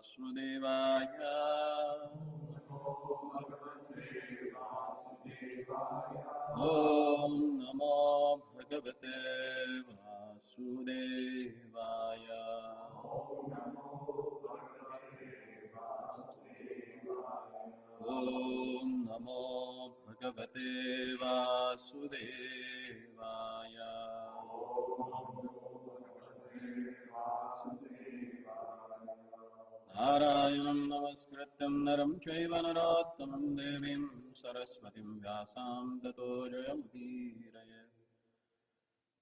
Vasudevaya. Om Namo Bhagavate Vasudevaya. Om Namo Bhagavate Vasudevaya. Narayanam namaskrityam naram chaiva narottamam devim saraswatim vyasam tato jayamudiraye.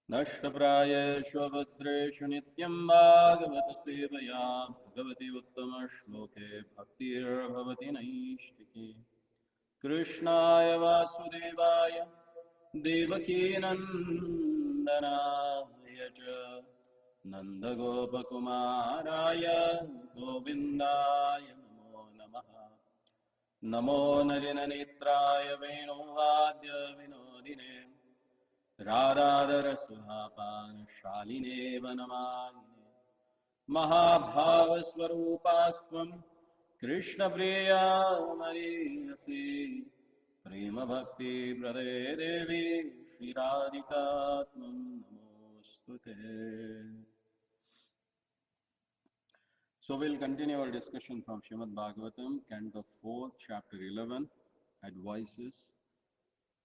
Nashtaprayeshu abhadreshu nityam bhagavata sevaya bhagavati uttama shloke bhaktir bhavati naishtiki. Krishnaya Vasudevaya Devaki Nandanaya cha Nanda Gopakumaraya Govindaya Namo Namaha. Namo Narinanitraya Venuvadya Vinodine Radhadara Suhapan Shaline Vanamayine Mahabhavaswarupasvam Krishna Priya Mariyasi Prema Bhakti Prade Devi Shri Radhikatmam Namostute. So we'll continue our discussion from Srimad Bhagavatam, Canto 4, Chapter 11, Advices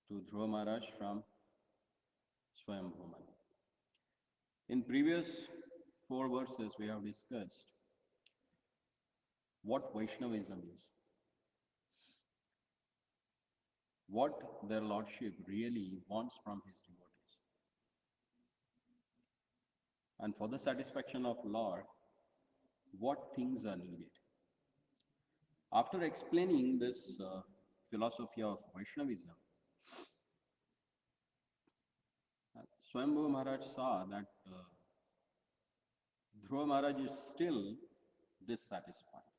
to Dhruva Maharaj from Swayambhu Manu. In previous 4 verses we have discussed what Vaishnavism is, what their lordship really wants from his devotees. And for the satisfaction of Lord, what things are needed. After explaining this philosophy of Vaishnavism, Swayambhu Maharaj saw that Dhruva Maharaj is still dissatisfied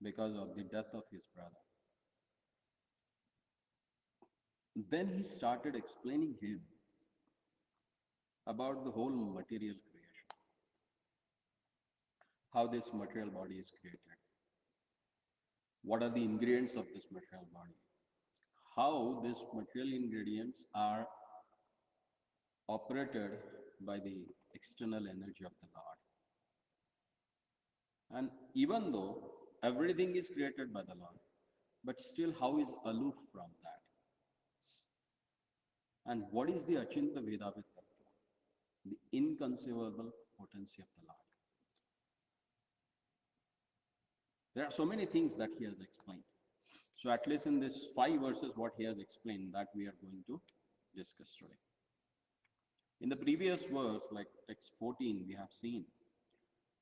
because of the death of his brother. Then he started explaining him about the whole material creation, how this material body is created, what are the ingredients of this material body, how these material ingredients are operated by the external energy of the Lord. And even though everything is created by the Lord, but still how is aloof from that? And what is the Achinta Vedavit Tattva, the inconceivable potency of the Lord? There are so many things that he has explained. So at least in this 5 verses, what he has explained, that we are going to discuss today. In the previous verse, like text 14, we have seen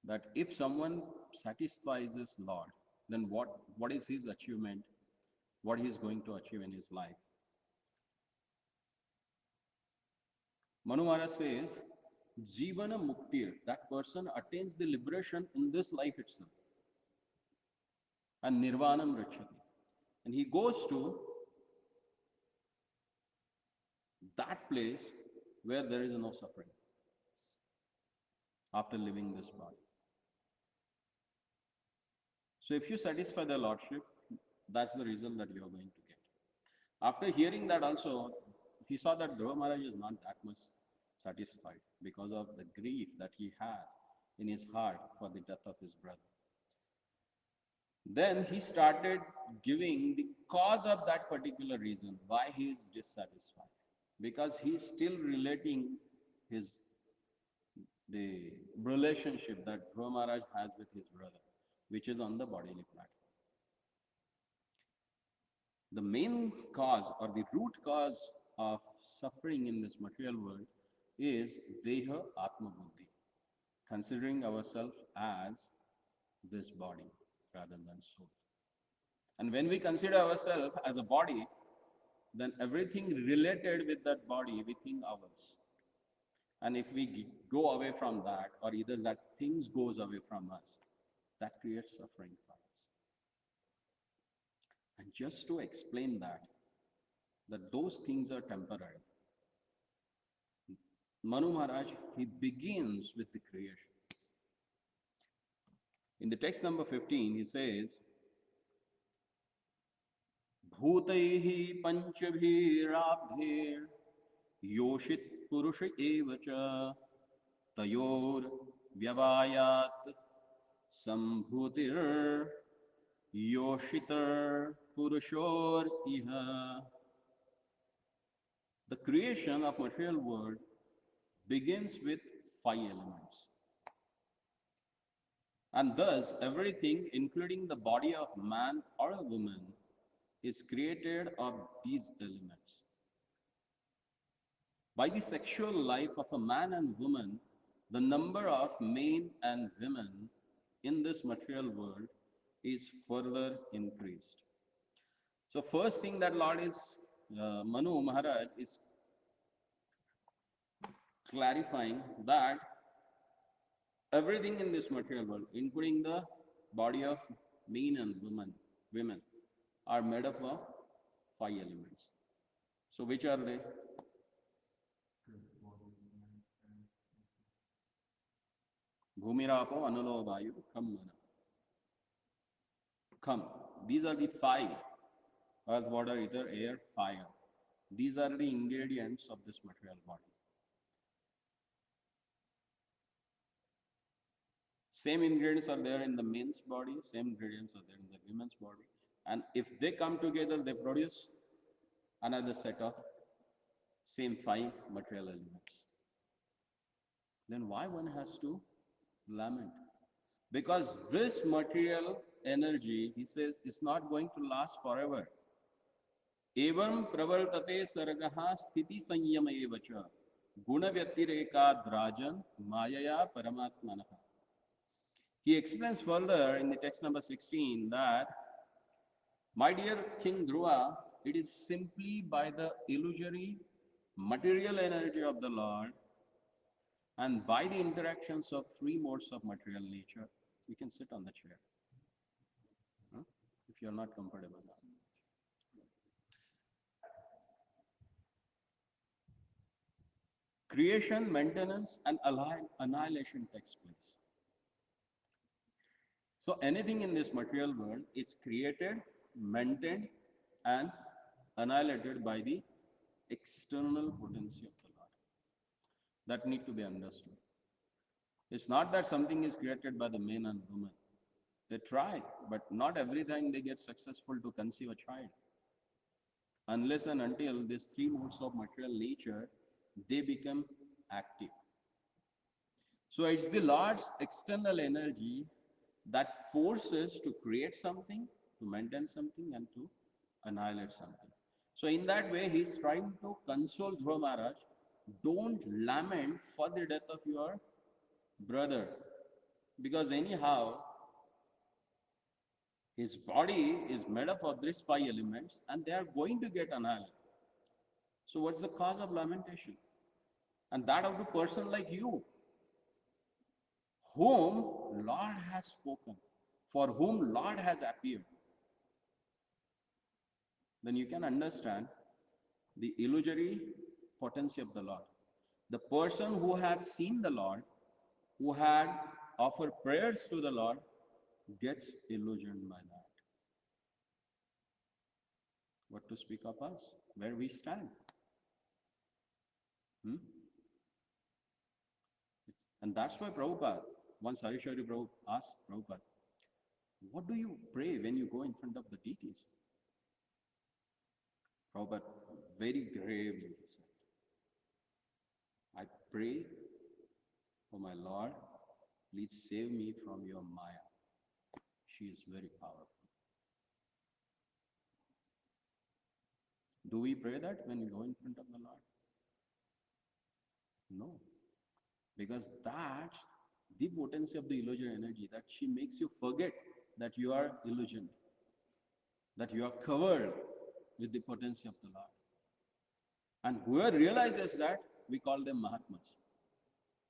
that if someone satisfies his Lord, then what is his achievement, what he is going to achieve in his life. Manu Maharaj says, Jivana Muktir, that person attains the liberation in this life itself. And Nirvanam Rachati. And he goes to that place where there is no suffering after leaving this body. So if you satisfy the Lordship, that's the result that you are going to get. After hearing that also, he saw that Dhruva Maharaj is not that much satisfied because of the grief that he has in his heart for the death of his brother. Then he started giving the cause of that particular reason, why he is dissatisfied. Because he is still relating the relationship that Dhruva Maharaj has with his brother, which is on the bodily platform. The main cause or the root cause of suffering in this material world is Deha Atma Buddhi, considering ourselves as this body rather than soul. And when we consider ourselves as a body, then everything related with that body we think ours. And if we go away from that, or either that things goes away from us, that creates suffering for us. And just to explain that those things are temporary, Manu Maharaj, he begins with the creation. In the text number 15, he says, भूतैः पञ्चभिराब्धेर् योषित पुरुष एव च तयोर व्यवायात संभूतिर योषितर पुरुषोर इह. The creation of material world begins with five elements. And thus, everything, including the body of man or a woman, is created of these elements. By the sexual life of a man and woman, the number of men and women in this material world is further increased. So, first thing that Lord is Manu Maharaj is clarifying that everything in this material world, including the body of men and women, are made up of five elements. So, which are they? Bhumirapo, Anulo, Vayu, Kham, Mana. Kham. These are the five: earth, water, ether, air, fire. These are the ingredients of this material body. Same ingredients are there in the men's body, same ingredients are there in the women's body. And if they come together, they produce another set of same five material elements. Then why one has to lament? Because this material energy, he says, is not going to last forever. Evam pravartate sargaha sthiti sanyama evacha guna vyatirekad mayaya paramatmanaha. He explains further in the text number 16 that, my dear King Dhruva, it is simply by the illusory material energy of the Lord and by the interactions of three modes of material nature. You can sit on the chair, huh? If you are not comfortable now. Creation, maintenance, and annihilation takes place. So anything in this material world is created, maintained, and annihilated by the external potency of the Lord. That need to be understood. It's not that something is created by the men and women. They try, but not every time they get successful to conceive a child. Unless and until these three modes of material nature, they become active. So it's the Lord's external energy that forces to create something, to maintain something, and to annihilate something. So in that way, he's trying to console Dhruva Maharaj. Don't lament for the death of your brother, because anyhow, his body is made up of these five elements, and they are going to get annihilated. So what's the cause of lamentation? And that of the person like you, whom Lord has spoken, for whom Lord has appeared, then you can understand the illusory potency of the Lord. The person who has seen the Lord, who had offered prayers to the Lord, gets illusioned by that. What to speak of us, where we stand? Hmm? And that's why Prabhupada, once Harishari Prabhu asked Prabhupada, what do you pray when you go in front of the deities? Prabhupada very gravely said, I pray for my Lord, please save me from your Maya. She is very powerful. Do we pray that when we go in front of the Lord? No. Because that's the potency of the illusion energy, that she makes you forget that you are illusioned, that you are covered with the potency of the Lord. And whoever realizes that, we call them Mahatmas,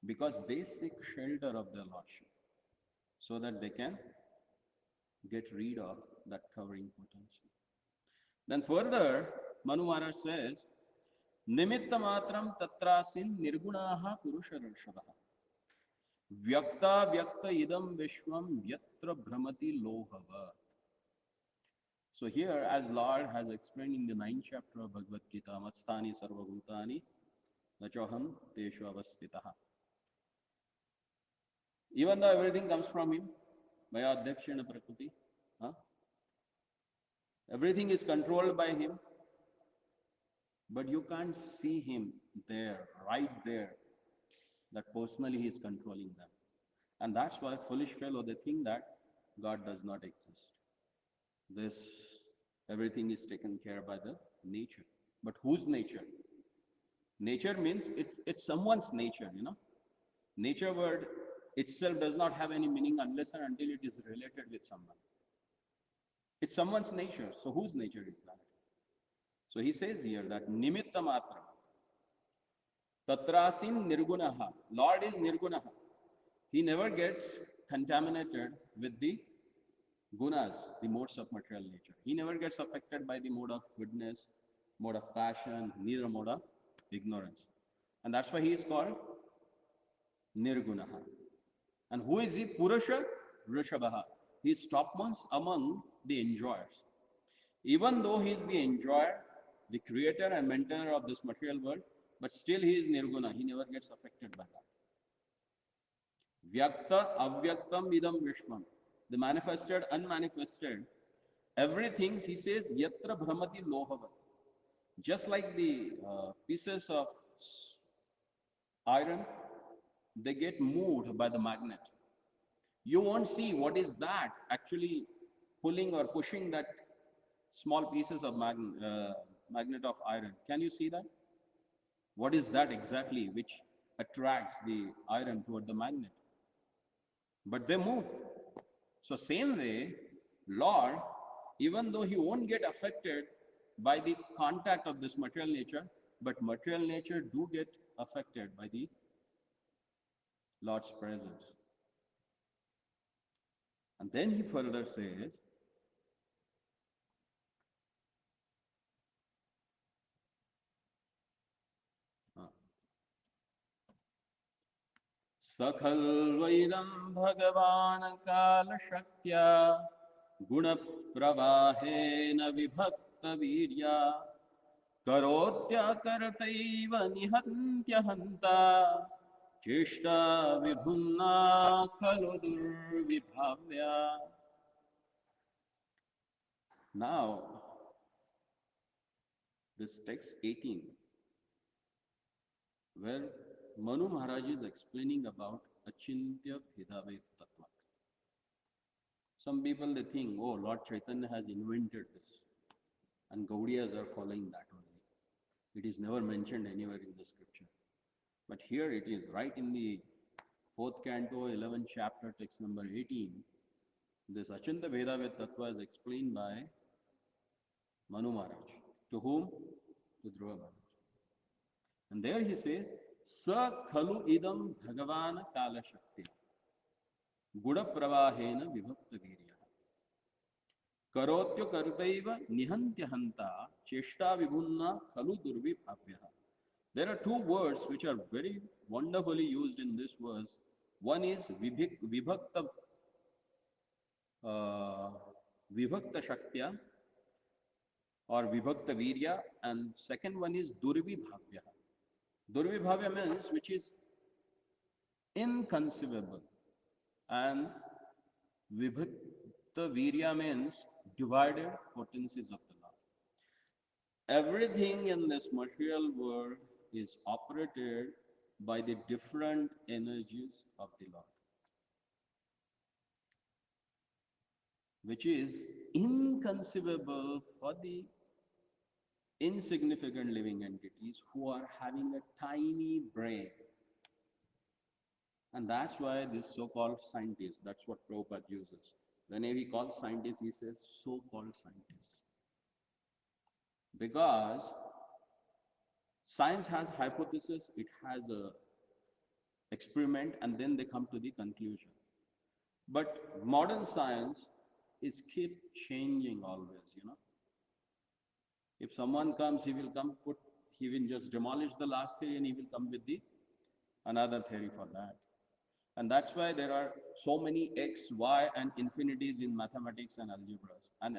because they seek shelter of their Lordship so that they can get rid of that covering potency. Then further, Manu Maharaj says, Nimitta matram tatrasin nirgunaha purusha rishavaha. Vyakta vyakta idam vishwam yatra bhramati lohava. So here, as Lord has explained in the ninth chapter of Bhagavad Gita, Matstani sarvabhutani nachoham teshu avastitaha. Even though everything comes from him, maya adhyakshena prakriti, huh? Everything is controlled by him, but you can't see him there, right there, that personally he is controlling them. And that's why foolish fellow, they think that God does not exist. This, everything is taken care by the nature. But whose nature? Nature means it's someone's nature, you know. Nature word itself does not have any meaning unless and until it is related with someone. It's someone's nature. So whose nature is that? So he says here that nimitta matra tatrasin nirgunaha. Lord is nirgunaha. He never gets contaminated with the gunas, the modes of material nature. He never gets affected by the mode of goodness, mode of passion, neither mode of ignorance. And that's why he is called Nirgunaha. And who is he? Purusha Vrishabhaha. He is topmost among the enjoyers. Even though he is the enjoyer, the creator and maintainer of this material world, but still he is Nirguna. He never gets affected by that. Vyakta avyaktam idam vishwam. The manifested, unmanifested, everything, he says, yatra brahmati lohavat. Just like the pieces of iron, they get moved by the magnet. You won't see what is that actually pulling or pushing that small pieces of magnet of iron. Can you see that? What is that exactly which attracts the iron toward the magnet? But they move. So same way, Lord, even though he won't get affected by the contact of this material nature, but material nature do get affected by the Lord's presence. And then he further says, uh, Sakhalvaidam Bhagavan Kala Shaktya Guna Pravahena Vibhakta Virya Karotya Kartaiva Nihantya Hanta Cheshta Vibhunna Khalo Durvibhavya. Now, this text 18, where Manu Maharaj is explaining about Achintya Bhedave Tattva. Some people they think, oh, Lord Chaitanya has invented this, and Gaudiyas are following that only. It is never mentioned anywhere in the scripture. But here it is, right in the 4th canto, 11th chapter, text number 18. This Achintya Bhedave Tattva is explained by Manu Maharaj. To whom? To Dhruva Maharaj. And there he says, Sa khalu idam bhagavan kala shakti guna pravahena vibhakta virya karotya kartaiva nihantya hanta cheshta vibhunna khalu durvibhavya. There are two words which are very wonderfully used in this verse. One is vibhakta uh, vibhakta shaktya or vibhakta virya, and second one is durvibhavya. Durvibhavya means which is inconceivable, and vibhakta virya means divided potencies of the Lord. Everything in this material world is operated by the different energies of the Lord, which is inconceivable for the insignificant living entities who are having a tiny brain. And that's why this so-called scientists, that's what Prabhupada uses. Whenever he calls scientists, he says so-called scientists. Because science has hypothesis, it has a experiment, and then they come to the conclusion. But modern science is keep changing always, you know. If someone comes, he will just demolish the last theory and he will come with the another theory for that. And that's why there are so many x, y, and infinities in mathematics and algebras. And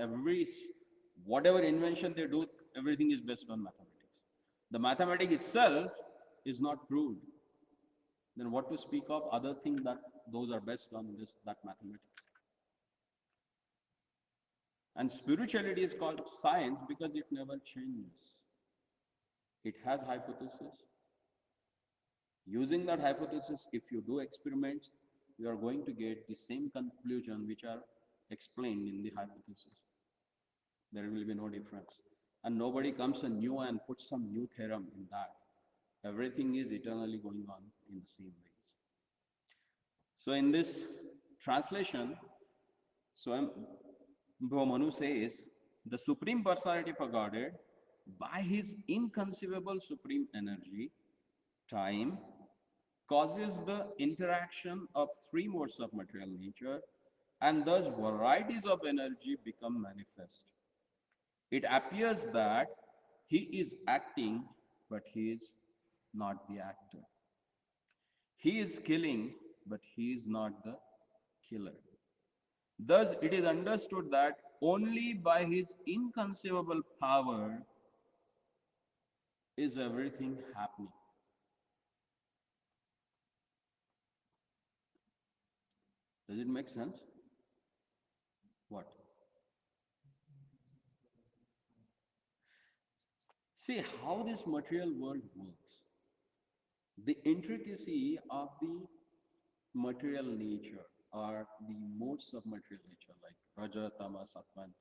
whatever invention they do, everything is based on mathematics. The mathematics itself is not proved. Then what to speak of other things that those are based on that mathematics. And spirituality is called science because it never changes. It has hypothesis. Using that hypothesis, if you do experiments, you are going to get the same conclusion which are explained in the hypothesis. There will be no difference. And nobody comes anew and puts some new theorem in that. Everything is eternally going on in the same ways. So in this translation, Swam Manu says, the Supreme Personality of Godhead, by his inconceivable supreme energy, time, causes the interaction of three modes of material nature, and thus varieties of energy become manifest. It appears that he is acting, but he is not the actor. He is killing, but he is not the killer. Thus, it is understood that only by his inconceivable power is everything happening. Does it make sense? What? See how this material world works. The intricacy of the material nature or the modes of material nature like Raja, Tamas, Atman,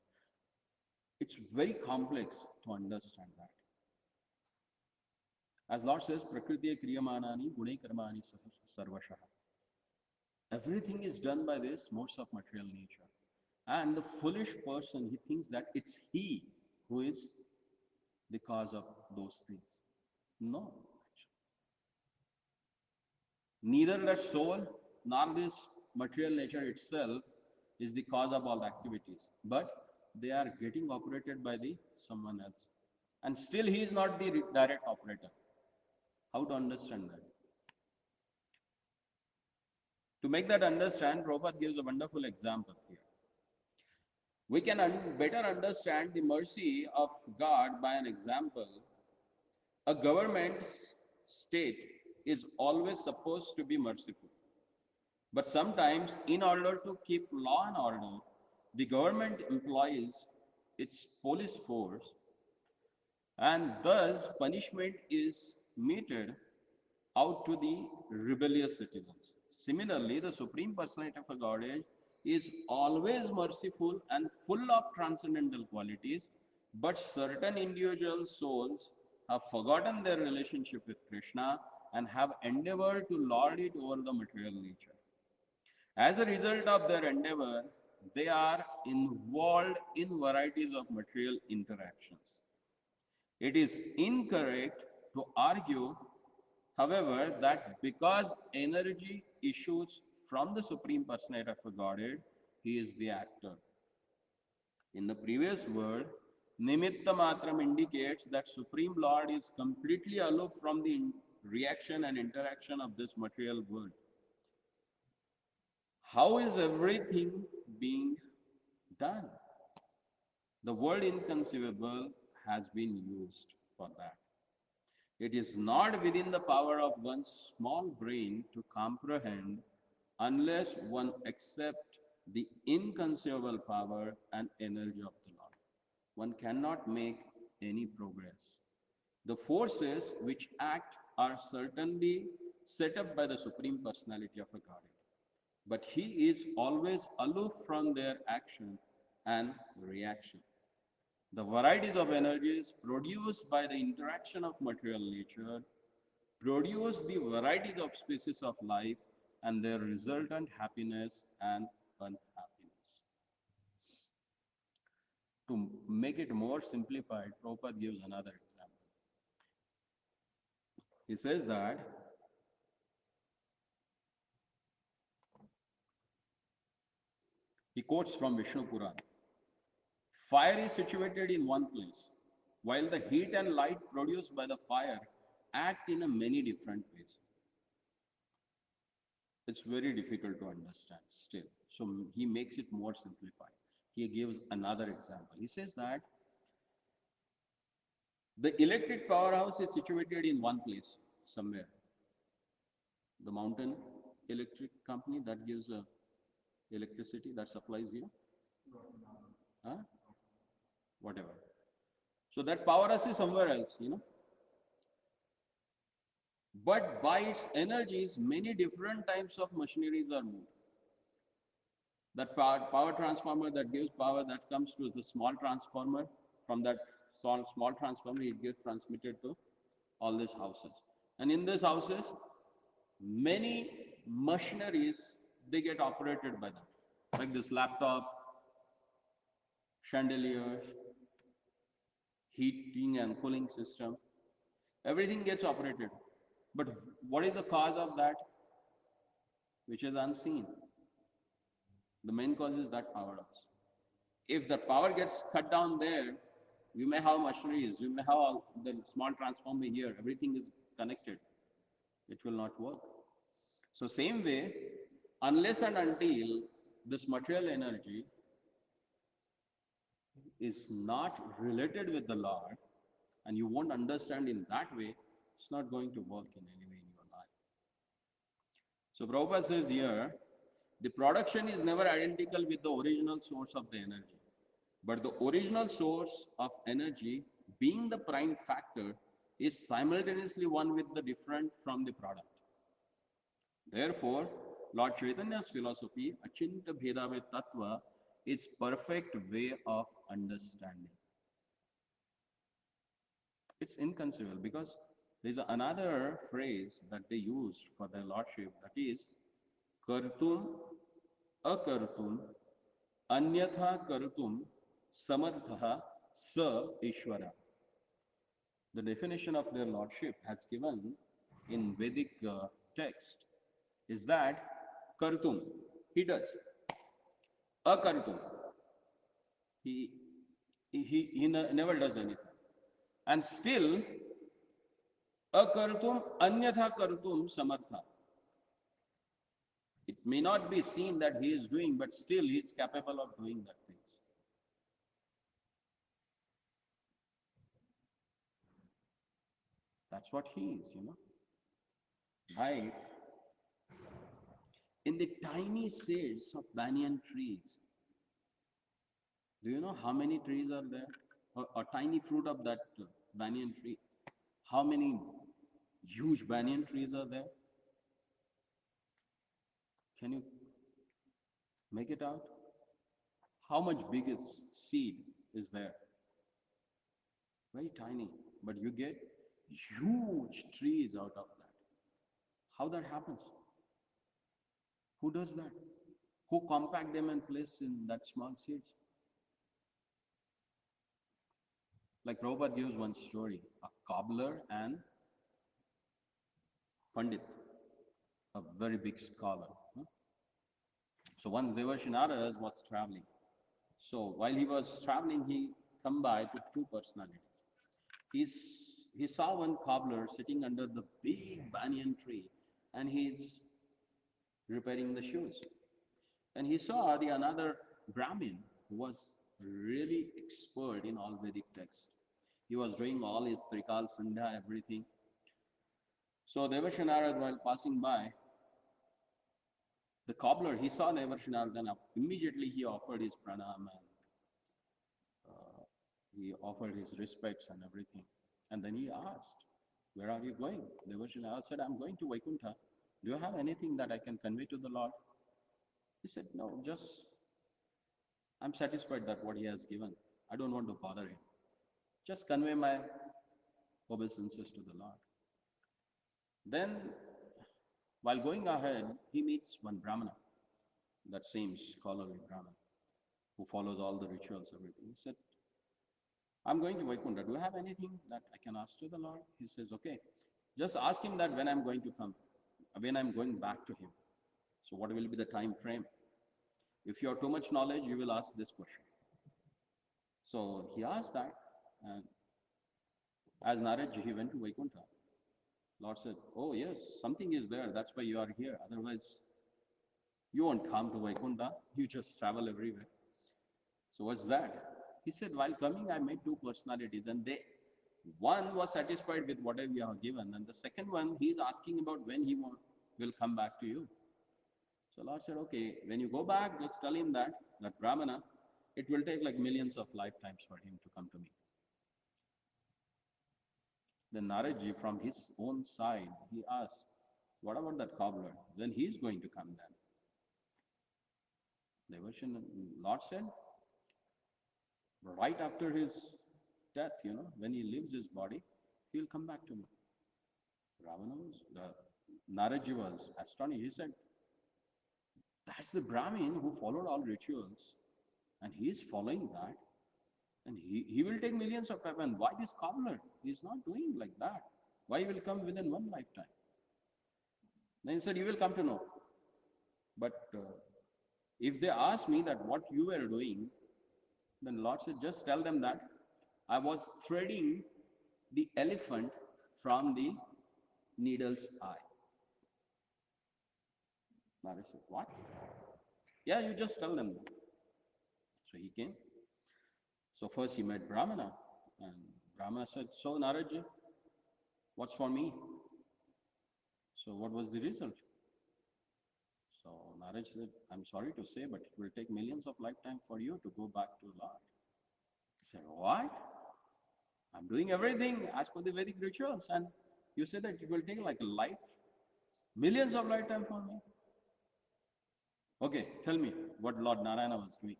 it's very complex to understand that. As Lord says, Prakriti Kriyamanani Gune Karmani Sarvashaha. Everything is done by this modes of material nature. And the foolish person, he thinks that it's he who is the cause of those things. No. Neither the soul nor this material nature itself is the cause of all activities, but they are getting operated by the someone else. And still he is not the direct operator. How to understand that? To make that understand, Prabhupada gives a wonderful example here. We can better understand the mercy of God by an example. A government's state is always supposed to be merciful. But sometimes, in order to keep law and order, the government employs its police force, and thus punishment is meted out to the rebellious citizens. Similarly, the Supreme Personality of Godhead is always merciful and full of transcendental qualities, but certain individual souls have forgotten their relationship with Krishna and have endeavored to lord it over the material nature. As a result of their endeavor, they are involved in varieties of material interactions. It is incorrect to argue, however, that because energy issues from the Supreme Personality of a Godhead, he is the actor. In the previous word, Nimitta Matram indicates that Supreme Lord is completely aloof from the reaction and interaction of this material world. How is everything being done? The word inconceivable has been used for that. It is not within the power of one's small brain to comprehend unless one accepts the inconceivable power and energy of the Lord. One cannot make any progress. The forces which act are certainly set up by the Supreme Personality of a Godhead, but he is always aloof from their action and reaction. The varieties of energies produced by the interaction of material nature produce the varieties of species of life and their resultant happiness and unhappiness. To make it more simplified, Prabhupada gives another example. He says that he quotes from Vishnu Puran. Fire is situated in one place, while the heat and light produced by the fire act in a many different ways. it's very difficult to understand still. So he makes it more simplified. He gives another example. He says that the electric powerhouse is situated in one place somewhere. The mountain electric company that gives electricity that supplies you, huh? Whatever. So that powerhouse is somewhere else. But by its energies, many different types of machineries are moved. That power transformer that gives power that comes to the small transformer, from that small transformer it gets transmitted to all these houses. And in these houses, many machineries, they get operated by them. Like this laptop, chandeliers, heating and cooling system, everything gets operated. But what is the cause of that? Which is unseen. The main cause is that power loss. If the power gets cut down there, you may have machineries, you may have the small transformer here, everything is connected. It will not work. So same way, unless and until this material energy is not related with the Lord, and you won't understand in that way, it's not going to work in any way in your life. So Prabhupada says here, the production is never identical with the original source of the energy. But the original source of energy, being the prime factor, is simultaneously one with the different from the product. Therefore, Lord Chaitanya's philosophy, Achinta Bhedavet Tattva, is perfect way of understanding. It's inconceivable because there's another phrase that they use for their Lordship, that is Kartum Akartum Anyatha Kartum Samartha Sa Ishvara. The definition of their Lordship has given in Vedic text is that Kartum, he does. Akartum, he, never does anything. And still, Akartum Anyatha Kartum Samartha. It may not be seen that he is doing, but still he is capable of doing that things. That's what he is. Right? In the tiny seeds of banyan trees, do you know how many trees are there? A tiny fruit of that banyan tree. How many huge banyan trees are there? Can you make it out? How much biggest seed is there? Very tiny, but you get huge trees out of that. How that happens? Who does that? Who compact them and place in that small seeds? Like Prabhupada gives one story, a cobbler and Pandit, a very big scholar. So once Devarshi Narad was traveling. So while he was traveling, he come by to two personalities. He saw one cobbler sitting under the big banyan tree, and he's repairing the shoes. And he saw the another Brahmin who was really expert in all Vedic text. He was doing all his Trikal Sandhya, everything. So Devarshi Narad, while passing by, the cobbler, he saw Devarshi Narad, and immediately he offered his pranam and he offered his respects and everything. And then he asked, "Where are you going?" Devarshi Narad said, "I'm going to Vaikuntha. Do you have anything that I can convey to the Lord?" He said, "No, just I'm satisfied that what he has given. I don't want to bother him. Just convey my obeisances to the Lord." Then, while going ahead, he meets one Brahmana, that same scholarly Brahmana, who follows all the rituals, everything. He said, "I'm going to Vaikuntha. Do you have anything that I can ask to the Lord?" He says, "Okay, just ask him that when I'm going to come, when I'm going back to him. So what will be the time frame? If you have too much knowledge, you will ask this question." So he asked that, and as Naradji, he went to Vaikuntha. Lord said, "Oh yes, something is there. That's why you are here. Otherwise, You won't come to Vaikunta, you just travel everywhere. So what's that? He said, while coming, I met two personalities, and one was satisfied with whatever you have given, and the second one, he's asking about when will come back to you. So Lord said, okay, when you go back, just tell him that Brahmana, it will take like millions of lifetimes for him to come to me. Then Naradji, from his own side, he asked, what about that cobbler? When he's going to come then? Devotion, Lord said, right after his death, when he leaves his body, he'll come back to me. Ravana was, Naradji was astonished. He said, that's the Brahmin who followed all rituals, and he is following that, and he will take millions of time. And why this cobbler? He is not doing like that. Why he will come within one lifetime? Then he said, you will come to know. But if they ask me that what you were doing, then Lord said, just tell them that I was threading the elephant from the needle's eye. Naraj said, what? Yeah, you just tell them that. So he came. So first he met Brahmana, and Brahmana said, so Naraj, what's for me? So what was the result? So Naraj said, I'm sorry to say, but it will take millions of lifetime for you to go back to Lord. He said, what? I'm doing everything as per the Vedic rituals, and you said that it will take like a life, millions of lifetime for me. Okay, tell me what Lord Narayana was doing.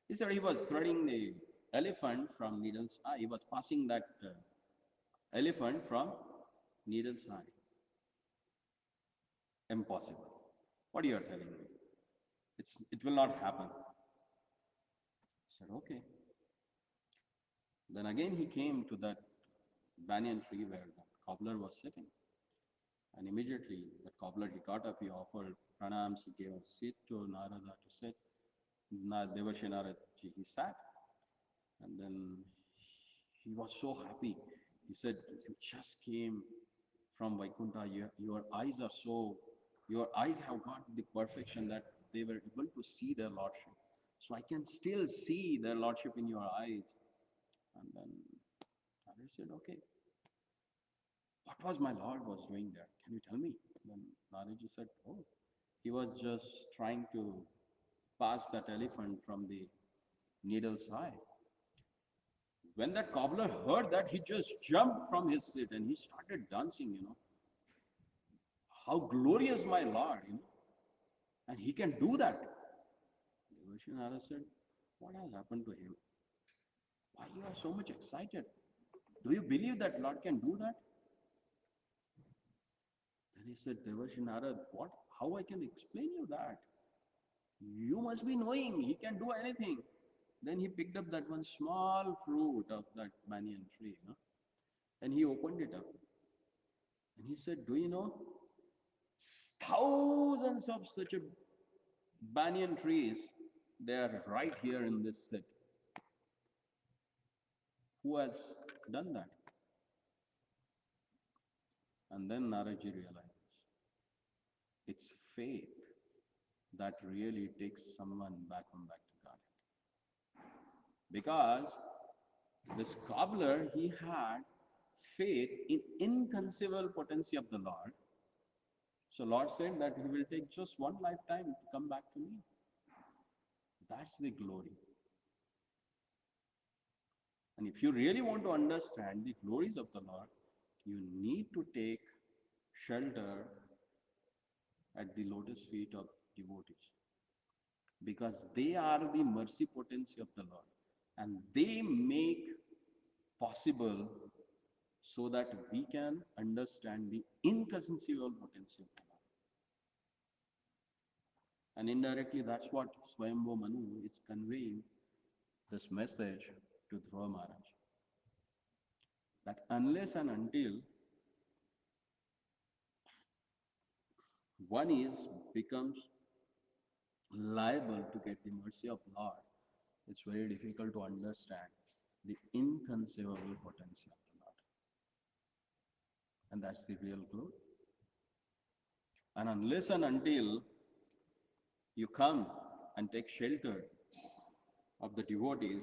He said he was threading the elephant from needle's eye. He was passing that elephant from needle's eye. Impossible. What are you telling me? It will not happen. I said, okay. Then again he came to that banyan tree where the cobbler was sitting. And immediately the cobbler, he got up, he offered pranams, he gave a seat to Narada to sit. Devarshi Narad, he sat. And then he was so happy. He said, you just came from Vaikuntha. Your eyes have got the perfection that they were able to see their Lordship. So I can still see their Lordship in your eyes. And then Narada said, okay, what was my Lord was doing there? Can you tell me? Then Naraji said, oh, he was just trying to pass that elephant from the needle's eye. When that cobbler heard that, he just jumped from his seat and he started dancing. How glorious my Lord, and he can do that. Devashinara said, what has happened to him? Why you are so much excited? Do you believe that Lord can do that? Then he said, Devashinara, what? How I can explain you that? You must be knowing he can do anything. Then he picked up that one small fruit of that banyan tree, and he opened it up. And he said, do you know, thousands of such a banyan trees, they are right here in this set. Who has done that? And then Naraji realizes it's faith that really takes someone back to God. Because this cobbler, he had faith in inconceivable potency of the Lord. So Lord said that he will take just one lifetime to come back to me. That's the glory. And if you really want to understand the glories of the Lord, you need to take shelter at the lotus feet of devotees. Because they are the mercy potency of the Lord. And they make possible so that we can understand the inconceivable potency of the Lord. And indirectly, that's what Swayambhu Manu is conveying this message to Dhruva Maharaj. That unless and until one is becomes liable to get the mercy of Lord, it's very difficult to understand the inconceivable potency of the Lord. And that's the real glory. And unless and until you come and take shelter of the devotees,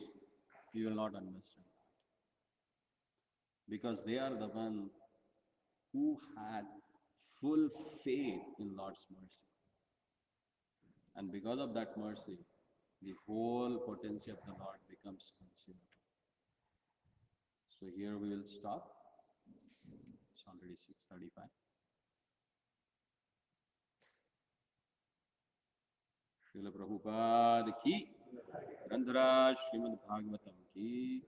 you will not understand. Because they are the one who had full faith in Lord's mercy. And because of that mercy, the whole potency of the Lord becomes consumed. So here we will stop. It's already 6:35. Srila Prabhupada ki, Grandharaj Srimad Bhagavatam ki.